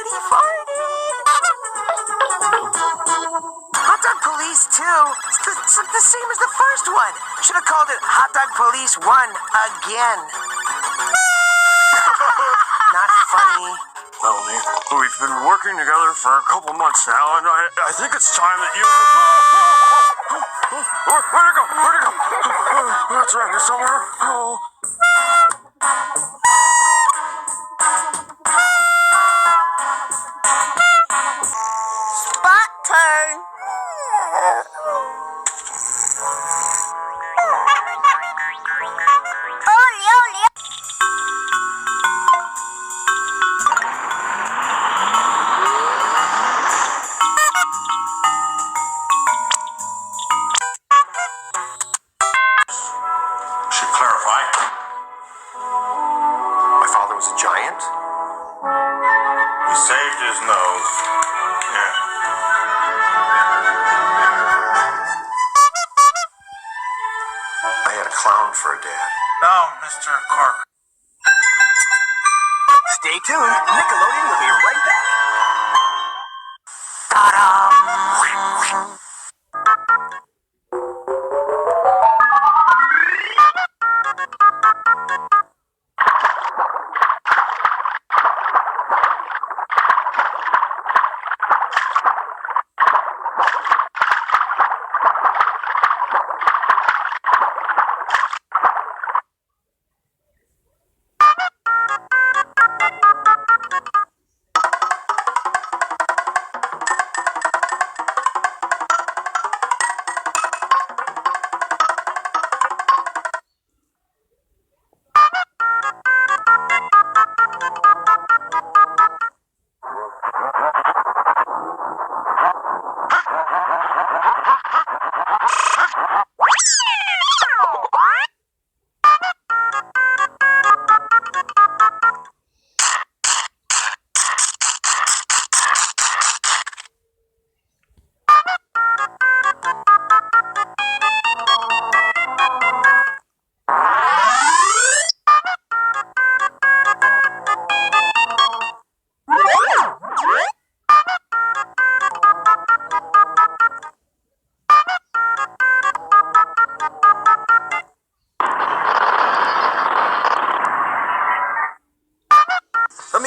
Somebody farted. Hot dog police 2. It's the same as the first one. Should have called it Hot Dog Police 1 again. Not funny. Melanie, we've been working together for a couple months now, and I think it's time that you... Where'd it go? Where'd it go? It's around here somewhere. Oh. Spot turn. Should clarify. My father was a giant? He saved his nose. Yeah. I had a clown for a dad. Now, Mr. Cork. Stay tuned. Nickelodeon will be right back.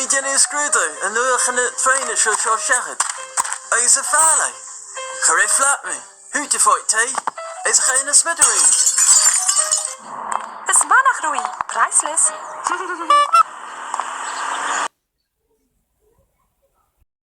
Jenny Scruder, en nu gaan de trainer zo zeggen. Is een fale. Gerrit flat me. Who'd you fight, T? Is geen smithereens. Is mannagroei. Priceless.